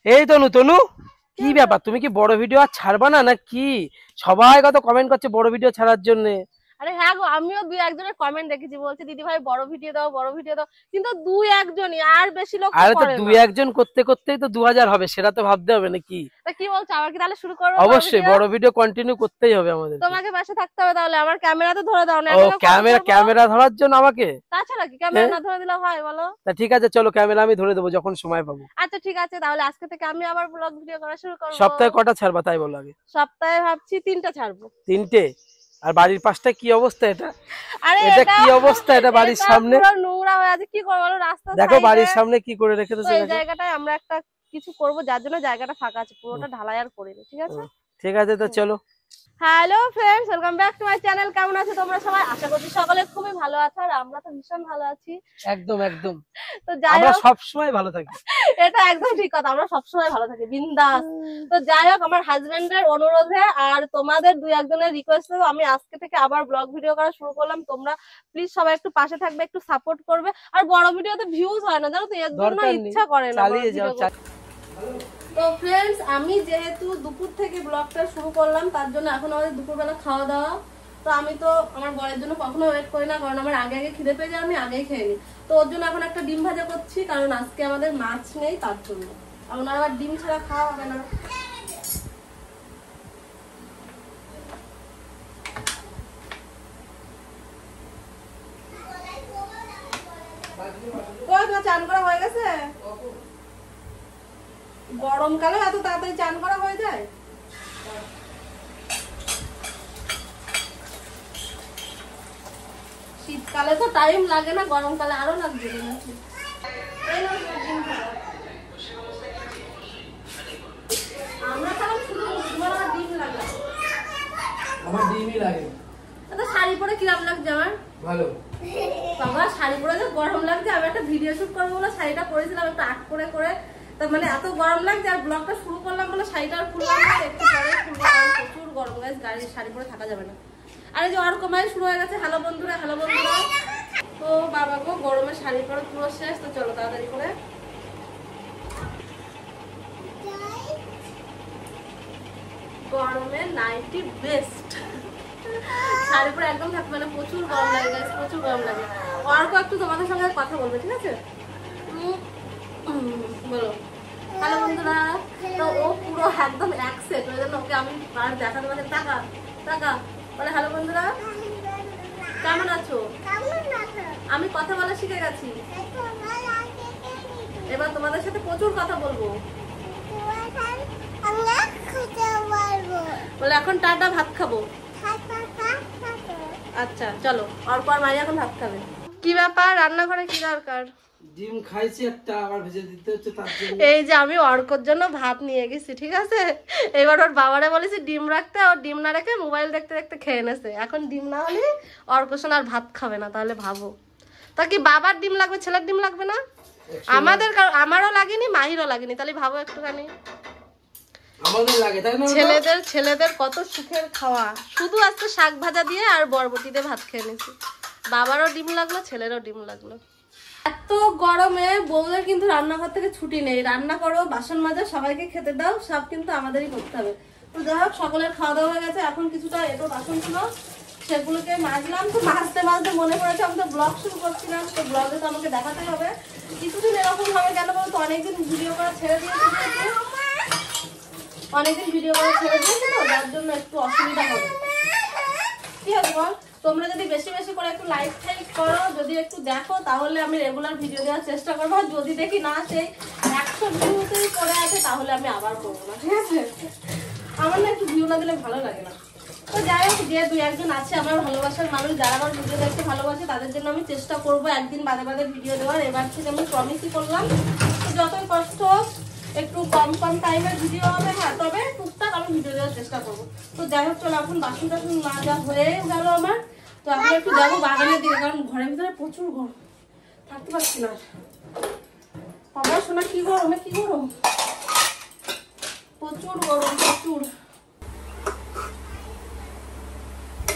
এই তনু তনু কি ব্যাপার, তুমি কি বড় ভিডিও আর ছাড়বা না নাকি? সবাই কত কমেন্ট করছে বড় ভিডিও ছাড়ার জন্য। আরে হ্যাঁ গো, আমিও দুই একজনের কমেন্ট দেখেছি, বলছে দিদি ভাই বড় ভিডিও দাও বড় ভিডিও দাও, কিন্তু দুই একজনই, আর বেশি লোক আরে তো করে দুই না। একজন করতে করতেই তো 2000 হবে, সেটা তো ভাবতে হবে নাকি? তা কি বলছো, আবার কি তাহলে শুরু করবো? অবশ্যই বড় ভিডিও কন্টিনিউ করতেই হবে আমাদের। তোমাকে পাশে থাকতে হবে, তাহলে আমার ক্যামেরা তো ধরে দাও না। ও ক্যামেরা ধরার জন্য আমাকে? তাছাড়া কি ক্যামেরা না ধরে দিলে হয় বলো? তা ঠিক আছে, চলো ক্যামেরা আমি ধরে দেবো যখন সময় পাবো। আচ্ছা ঠিক আছে, তাহলে আজকে থেকে আমি আবার ব্লগ ভিডিও করা শুরু করবো। সপ্তাহে কটা ছাড়বা তাই বলো আগে? সপ্তাহে ভাবছি 3টা ছাড়বো। 3টে? আর বাড়ির পাশটা কি অবস্থা? এটা আরে এটা কি অবস্থা? এটা বাড়ির সামনে পুরো নোংরা হয়ে আছে, কি করবো বলো? রাস্তা দেখো বাড়ির সামনে কি করে রেখে দিয়েছে। এই জায়গাটায় আমরা একটা কিছু করব, যার জন্য জায়গাটা ফাঁকা আছে, পুরোটা ঢালাই আর করিনি। ঠিক আছে ঠিক আছে, তো চলো। Hello friends, welcome back to my channel. কেমন আছো তোমরা সবাই? আশা করছি সকলে খুবই ভালো আছো, আর আমরা তো ভীষণ ভালো আছি। একদম একদম, তো যাই আমরা হোক, সব সময় ভালো থাকি। এটা একদম ঠিক কথা, আমরা সবসময় ভালো থাকি, বিন্দাস। তো যাই হোক, আমার হাজবেন্ডের অনুরোধে আর তোমাদের দুই একজনের রিকোয়েস্টে আমি আজকে থেকে আবার ব্লগ ভিডিও করা শুরু করলাম। তোমরা প্লিজ সবাই একটু পাশে থাকবে, একটু সাপোর্ট করবে। আর বড় ভিডিওতে ভিউজ হয় না জানো তো, এর জন্য ইচ্ছা করে না। চালিয়ে যাও। তো ফ্রেন্ডস, আমি যেহেতু দুপুর থেকে ব্লগটা শুরু করলাম, তার জন্য এখন আমাদের দুপুরবেলা খাওয়া দাওয়া। তো আমি তো আমার বরের জন্য কখনো ওয়েট করি না, কারণ আমার আগে আগে খিদে পেয়ে যায়, আমি আগেই খেয়ে নিই। তো ওর জন্য এখন একটা ডিম ভাজা করছি, কারণ আজকে আমাদের মাছ নেই, তার জন্য। আর ওনার আবার ডিম ছাড়া খাওয়া হবে না। তোমার চান করা হয়ে গেছে? গরমকালে এত তাড়াতাড়ি চান করা হয়ে যায়? শীতকালে তো টাইম লাগে না, গরমকালে আরো লাগবে নাকি? আমরা খালাম শুধু ডিম লাগে। আমার ডিমই লাগে। তো শাড়ি পরে কিরকম লাগছে আমার? ভালো। বাবা শাড়ি পরে যে গরম লাগছে, আমি একটা ভিডিও শুট করবো বলে শাড়িটা পরেছিলাম একটু আট করে করে, তার মানে এত গরম লাগছে। আর ব্লগটা শুরু করলাম বলে শাড়িটা আর খুললাম না, একটু পরে খুলবো, কারণ প্রচুর গরম গাইস, গাড়ির শাড়ি পরে থাকা যাবে না। আর এই যে আর কমাই শুরু হয়ে গেছে। হ্যালো বন্ধুরা, হ্যালো বন্ধুরা। তো বাবা গো, গরমে শাড়ি পরে পুরো শেষ। তো চলো তাড়াতাড়ি করে। গরমে নাইটি বেস্ট, শাড়ি পরে একদম থাকবে না, প্রচুর গরম লাগে গাইস, প্রচুর গরম লাগে। অর্ক একটু তোমাদের সঙ্গে কথা বলবে, ঠিক আছে? বলো হ্যালো বন্ধুরা। তো ও পুরো একদম এক সেট, ওই জন্য ওকে আমি আর দেখাতে পারছি। টাকা টাকা বলে হ্যালো বন্ধুরা, কেমন আছো? আমি কথা বলা শিখে গেছি, এবার তোমাদের সাথে প্রচুর কথা বলবো। বলে এখন টাটা, ভাত খাবো। আচ্ছা চলো, অর্ক আর মাই এখন ভাত খাবে। কি ব্যাপার, রান্নাঘরে কি দরকার? ডিম খাইছি একটা, আবার ভেজে দিতে হচ্ছে তার জন্য। এই যে আমি অর্কর জন্য ভাত নিয়ে গেছি, ঠিক আছে? এবার ওর বাবারে বলেছি ডিম রাখতে, ওর ডিম না রেখে মোবাইল দেখতে দেখতে খেয়ে নেছে। এখন ডিম না হলে অর্ক সোনা আর ভাত খাবে না, তাহলে ভাবো। তা কি বাবার ডিম লাগবে, ছেলের ডিম লাগবে না? আমারও লাগেনি, মাহিরও লাগেনি, তাহলে ভাবো একটুখানি। আমাদের লাগে তাই না? ছেলেদের কত সুখের খাওয়া। শুধু আজকে শাক ভাজা দিয়ে আর বরবটি দিয়ে ভাত খেয়ে নিয়েছি। বাবারও ডিম লাগলো, ছেলেরও ডিম লাগলো। এত গরমে বউদের কিন্তু রান্নাঘর থেকে ছুটি নেই। রান্না করো, বাসন মাজা, সবাইকে খেতে দাও, সব কিন্তু আমাদেরই করতে হবে। তো যাই হোক, সকলের খাওয়া দাওয়া হয়ে গেছে। এখন কিছুটা এটো বাসন ছিল, সেগুলোকে মাজলাম। তো মাজতে মাজতে মনে পড়েছে আমি তো ব্লগ শুরু করছিলাম, তো ব্লগে তো আমাকে দেখাতে হবে। কিছুদিন এরকম হবে কেন বলতো, অনেকদিন ভিডিও করা ছেড়ে দিয়েছি, অনেকদিন ভিডিও করা ছেড়ে দিয়েছি, তো যার জন্য একটু অসুবিধা হবে। কি হবে বল? তোমরা যদি বেশি বেশি করে একটু লাইক টাইক করো, যদি একটু দেখো, তাহলে আমি রেগুলার ভিডিও দেওয়ার চেষ্টা করবো। আর যদি দেখি না সেই 100 ভিউতেই করে আছে, তাহলে আমি আবার করবো না, ঠিক আছে? আমার না একটু ভিউ না দিলে ভালো লাগে না। তো যাই হোক, যে দুই একজন আছে আমার ভালোবাসার মানুষ, যারা আমার ভিডিও দেখতে ভালোবাসে, তাদের জন্য আমি চেষ্টা করবো একদিন বাদে বাদে ভিডিও দেওয়ার। এবার থেকে আমি প্রমিসই করলাম, যতই কষ্ট হোক একটু কম কম টাইমের ভিডিও হবে। হ্যাঁ, তবে টুকটাক আমি ভিডিও দেওয়ার চেষ্টা করবো। তো যাই হোক, চলো এখন বাসন টাসন মাজা হয়ে গেল আমার। তো এখন একটু যাবো বাগানের দিকে, কারণ ঘরের ভিতরে প্রচুর গরম, থাকতে পারছি না। বাবা শোনা, কি গরমে কি গরম, প্রচুর গরম, প্রচুর।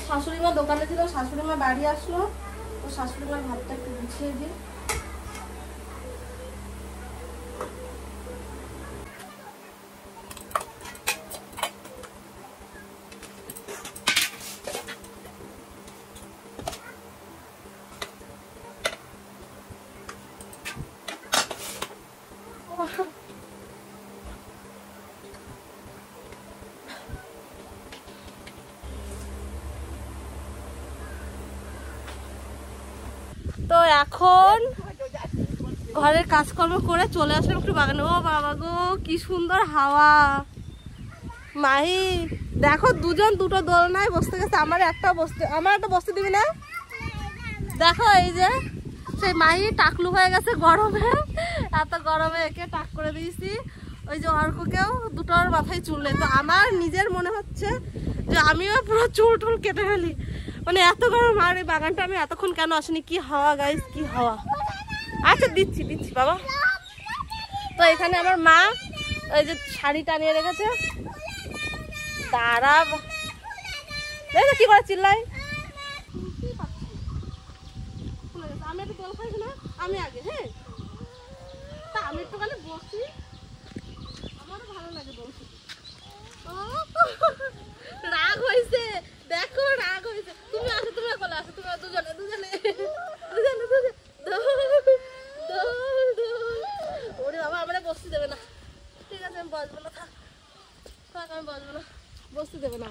শাশুড়ি মা দোকানে ছিল, শাশুড়ি মা বাড়ি আসলো, তো শাশুড়ি মার ভাতটা একটু গুছিয়ে দিই। এখন ঘরের কাজকর্ম করে চলে আসলাম একটু বাগানে। ও বাবা গো কি সুন্দর হাওয়া। মাহি দেখো দুজন দুটো দোলনায় বসতে গেছে, আমার একটা বসতে দিবি না? দেখো এই যে সেই মাহি টাকলু হয়ে গেছে গরমে, এত গরমে একে টাক করে দিয়েছি। ওই যে অর্ককেও দুটোর মাথায় চুললে, তো আমার নিজের মনে হচ্ছে যে আমিও পুরো চুল টুল কেটে ফেলি, মানে এত গরম। আর এই বাগানটা আমি এতক্ষণ কেন আসিনি, কি হাওয়া গাইস, কি হাওয়া। আচ্ছা দিচ্ছি বাবা। তো এখানে আমার মা ওই যে শাড়ি টানিয়ে রেখেছে, দাঁড়া কি করে চিল্লাই। আমি একটু দোল খাইছি না, আমি আগে। হ্যাঁ তা আমি একটুখানি বসি, আমারও ভালো লাগে বলছি। রাগ হয়েছে, দেখো রাগ হয়েছে। তুমি আসো, তুমি কোলে আসো, তুমি দুজনে ওরে বাবা আমরা বসতে দেবে না। ঠিক আছে আমি বসবো না, থাক আমি বসবো না, বসতে দেবে না।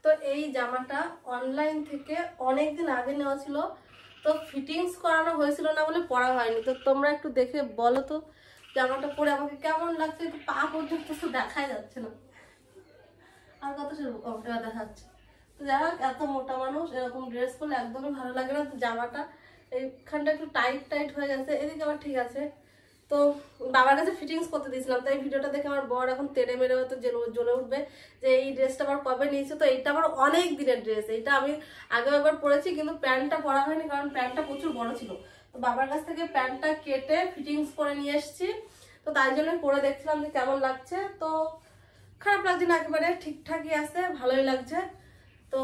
তো এই জামাটা অনলাইন থেকে অনেকদিন আগে নেওয়া ছিল, তো ফিটিংস করানো হয়েছিল না বলে পরা হয়নি। তো তোমরা একটু দেখে বলো তো জামাটা পরে আমাকে কেমন লাগছে। একটু পা পর্যন্ত তো দেখাই যাচ্ছে না, আর কত এবার দেখা যাচ্ছে। তো যাই হোক, এত মোটা মানুষ এরকম ড্রেস পরলে একদমই ভালো লাগে না। তো জামাটা এইখানটা একটু টাইট হয়ে গেছে, এদিকে আবার ঠিক আছে। তো বাবার কাছে ফিটিংস করতে দিয়েছিলাম, তাই ভিডিওটা দেখে আমার বর এখন তেড়ে মেরে হয়তো জ্বলে উঠবে যে এই ড্রেসটা আবার কবে নিয়েছে। তো এইটা আমার অনেক দিনের ড্রেস, এইটা আমি আগেও একবার পরেছি, কিন্তু প্যান্টটা পরা হয়নি কারণ প্যান্টটা প্রচুর বড় ছিল। তো বাবার কাছ থেকে প্যান্টটা কেটে ফিটিংস করে নিয়ে এসেছি, তো তাই জন্য পরে দেখছিলাম যে কেমন লাগছে। তো খারাপ লাগছে না, একেবারে ঠিকঠাকই আছে, ভালোই লাগছে। তো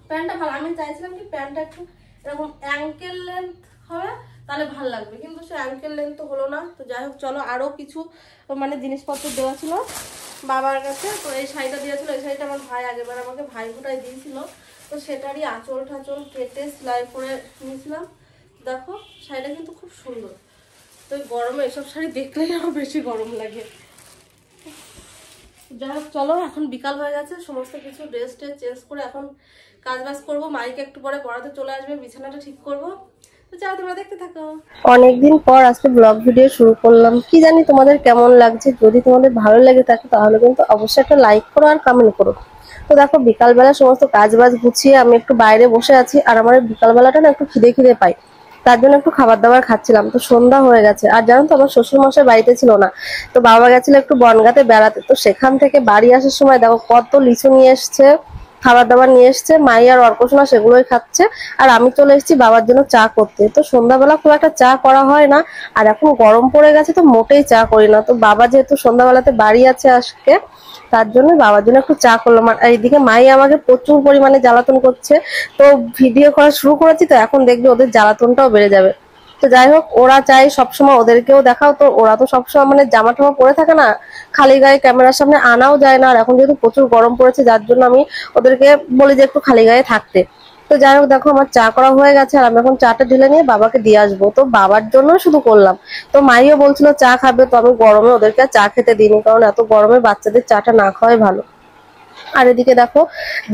প্যান্টটা ভালো, আমি চাইছিলাম কি প্যান্টটা একটু এরকম অ্যাঙ্কেল লেন্থ হবে তাহলে ভালো লাগবে, কিন্তু সে অ্যাঙ্কেল লেন্থ তো হলো না। তো যাই হোক চলো, আরও কিছু মানে জিনিসপত্র দেওয়া ছিল বাবার কাছে। তো এই শাড়িটা দিয়েছিল, এই শাড়িটা আমার ভাই আগেবার আমাকে ভাই ফোটায় দিয়েছিল, তো সেটারই আঁচল ঠাচল কেটে সেলাই করে নিয়েছিলাম। দেখো শাড়িটা কিন্তু খুব সুন্দর। তো গরমে এসব শাড়ি দেখলেই আমার বেশি গরম লাগে। যাই হোক চলো, এখন বিকাল হয়ে গেছে, সমস্ত কিছু ড্রেস চেঞ্জ করে এখন কাজবাজ করবো। মাইকে একটু পরে পড়াতে চলে আসবে, বিছানাটা ঠিক করবো। তো যাও তোমরা দেখতে থাকো। অনেকদিন পর আজকে ব্লগ ভিডিও শুরু করলাম, কি জানি তোমাদের কেমন লাগছে। যদি তোমাদের ভালো লেগে থাকে তাহলে কিন্তু অবশ্যই একটা লাইক করো আর কমেন্ট করো। তো দেখো বিকালবেলা সমস্ত কাজবাজ গুছিয়ে আমি একটু বাইরে বসে আছি, আর আমার বিকালবেলাটা না একটু খিদে পাই, তার জন্য একটু খাবার দাবার খাচ্ছিলাম। তো সন্ধ্যা হয়ে গেছে, আর জানো তো আমার শ্বশুর মশাই বাড়িতে ছিল না, তো বাবা গেছিল একটু বনগাঁতে বেড়াতে। তো সেখান থেকে বাড়ি আসার সময় দেখো কত লিচু নিয়ে এসছে, খাবার দাবার নিয়ে এসছে, মাই আর অর্কসোনা সেগুলোই খাচ্ছে, আর আমি চলে এসেছি বাবার জন্য চা করতে। তো সন্ধ্যাবেলা খুব একটা চা করা হয় না, আর এখন গরম পড়ে গেছে তো মোটেই চা করি না। তো বাবা যেহেতু সন্ধ্যাবেলাতে বাড়ি আছে আজকে, তার জন্য বাবার জন্য একটু চা করলাম। আর এইদিকে মাই আমাকে প্রচুর পরিমাণে জ্বালাতন করছে, তো ভিডিও করা শুরু করেছি, তো এখন দেখবে ওদের জ্বালাতনটাও বেড়ে যাবে। তো যাই হোক, ওরা চাই সবসময় ওদেরকেও দেখাও, তো ওরা তো সবসময় মানে জামা টামা পরে থাকে না, খালি গায়ে ক্যামেরার সামনে আনাও যায় না। আর এখন যেহেতু প্রচুর গরম পড়েছে, যার জন্য আমি ওদেরকে বলি যে একটু খালি গায়ে থাকতে। তো যাই হোক দেখো আমার চা করা হয়ে গেছে, আর আমি এখন চাটা ঢেলে নিয়ে বাবাকে দিয়ে আসবো। তো বাবার জন্য শুধু করলাম, তো মাইও বলছিল চা খাবে, তো আমি গরমে ওদেরকে চা খেতে দিইনি, কারণ এত গরমে বাচ্চাদের চাটা না খাওয়াই ভালো। আর এদিকে দেখো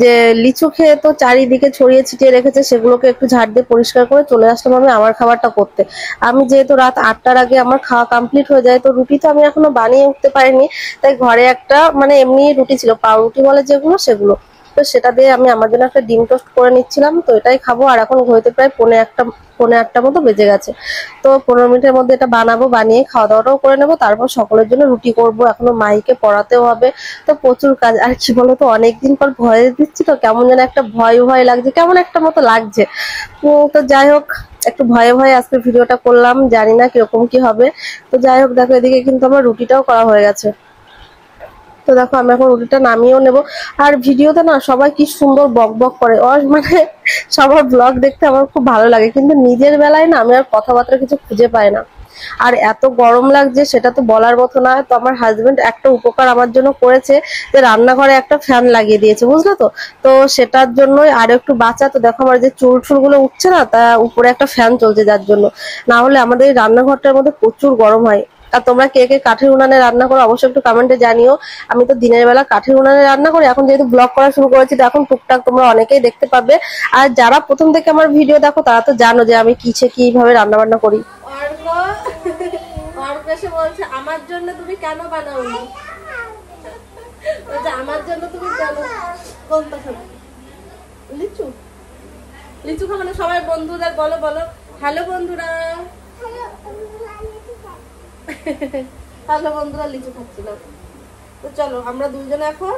যে লিচু খেয়ে তো চারিদিকে ছড়িয়ে ছিটিয়ে রেখেছে, সেগুলোকে একটু ঝাড় দিয়ে পরিষ্কার করে চলে আসলাম আমি আমার খাবারটা করতে। আমি যেহেতু রাত 8টার আগে আমার খাওয়া কমপ্লিট হয়ে যায়, তো রুটি তো আমি এখনো বানিয়ে উঠতে পারিনি, তাই ঘরে একটা মানে এমনি রুটি ছিল, পাউরুটি বলে যেগুলো, সেগুলো। তো সেটা দিয়ে আমি আমার জন্য একটা ডিম টোস্ট করে নিচ্ছিলাম, তো এটাই খাবো। আর এখন ঘড়িতে প্রায় পৌনে আটটা মতো বেজে গেছে, তো 15 মিনিটের মধ্যে এটা বানাবো, বানিয়ে খাওয়া দাওয়াটাও করে নেবো, তারপর সকলের জন্য রুটি করব। এখনো মাইকে পড়াতেও হবে, তো প্রচুর কাজ। আর কি বলতো, অনেকদিন পর ভয়েস দিচ্ছি, তো কেমন যেন একটা ভয় লাগছে, কেমন একটা মতো লাগছে। তো যাই হোক, একটু ভয়ে আজকে ভিডিওটা করলাম, জানি না কিরকম কি হবে। তো যাই হোক দেখো, এদিকে কিন্তু আমার রুটিটাও করা হয়ে গেছে। তো দেখো আমি এখন রুটিটা নামিয়েও নেব। আর ভিডিওতে না সবাই কি সুন্দর বক করে, মানে সবার ব্লগ দেখতে আমার খুব ভালো লাগে, কিন্তু নিজের বেলায় না আমি আর কথাবার্তা কিছু খুঁজে পাই না। আর এত গরম লাগছে সেটা তো বলার মতো না। তো আমার হাজবেন্ড একটা উপকার আমার জন্য করেছে, যে রান্নাঘরে একটা ফ্যান লাগিয়ে দিয়েছে, বুঝলো তো। তো সেটার জন্যই আর একটু বাঁচা। তো দেখো আমার যে চুল গুলো উঠছে না, তা উপরে একটা ফ্যান চলছে, যার জন্য, না হলে আমাদের এই রান্নাঘরটার মধ্যে প্রচুর গরম হয়। আর তোমরা কে কে কাঠের উনানে রান্না করো অবশ্যই একটু কমেন্টে জানিও। আমি তো দিনের বেলা কাঠের উনানে রান্না করি, এখন যেহেতু ব্লগ করা শুরু করেছি তো এখন টুকটাক তোমরা অনেকেই দেখতে পাবে। আর যারা প্রথম থেকে আমার ভিডিও দেখো তারা তো জানো যে আমি কিভাবে রান্না বান্না করি। অর্ক এসে বলছে আমার জন্য তুমি কেন বানাওনি, বলছে আমার জন্য তুমি কেন, কোনটা খাবে? লিচু, লিচু খাবে না? সবাই বন্ধুদের বলো, বলো হ্যালো বন্ধুরা, হ্যালো বন্ধুরা, লিচু খাচ্ছিলাম। তো চলো আমরা দুইজনে এখন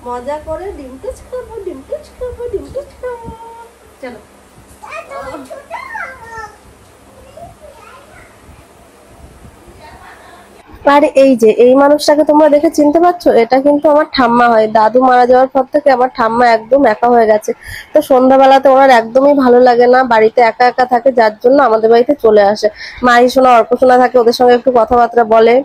মজা করে ডিম টোস্ট খাবো, ডিম টোস্ট খাবো, ডিম টোস্ট খাবো। চলো। আর এই যে এই মানুষটাকে তোমরা দেখে চিনতে পারছো, এটা কিন্তু আমার ঠাম্মা হয়। দাদু মারা যাওয়ার পর থেকে আমার ঠাম্মা একদম একা হয়ে গেছে। তো সন্ধ্যাবেলাতে ওনার একদমই ভালো লাগে না, বাড়িতে একা একা থাকে, যার জন্য আমাদের বাড়িতে চলে আসে। মাহি সোনা, অর্ক সোনা থাকে, ওদের সঙ্গে একটু কথাবার্তা বলে।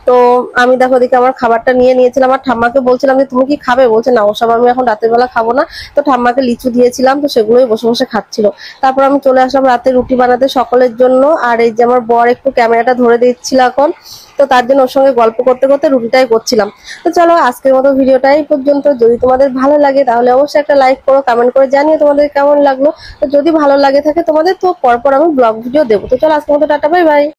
তো আমি দেখো দিকে আমার খাবারটা নিয়ে নিয়েছিলাম, আর ঠাম্মাকে বলছিলাম যে তুমি কি খাবে, বলছে না ওসব আমি এখন রাতের বেলা খাবো না। তো ঠাম্মাকে লিচু দিয়েছিলাম, তো সেগুলোই বসে বসে খাচ্ছিল। তারপর আমি চলে আসলাম রাতে রুটি বানাতে সকলের জন্য। আর এই যে আমার বর একটু ক্যামেরাটা ধরে দিচ্ছিল এখন, তো তার জন্য ওর সঙ্গে গল্প করতে করতে রুটিটাই করছিলাম। তো চলো আজকের মতো ভিডিওটা এই পর্যন্ত। যদি তোমাদের ভালো লাগে তাহলে অবশ্যই একটা লাইক করো, কমেন্ট করে জানিও তোমাদের কেমন লাগলো। তো যদি ভালো লাগে থাকে তোমাদের তো পরপর আমি ব্লগ ভিডিও দেবো। তো চলো আজকের মতো টাটা, বাই বাই।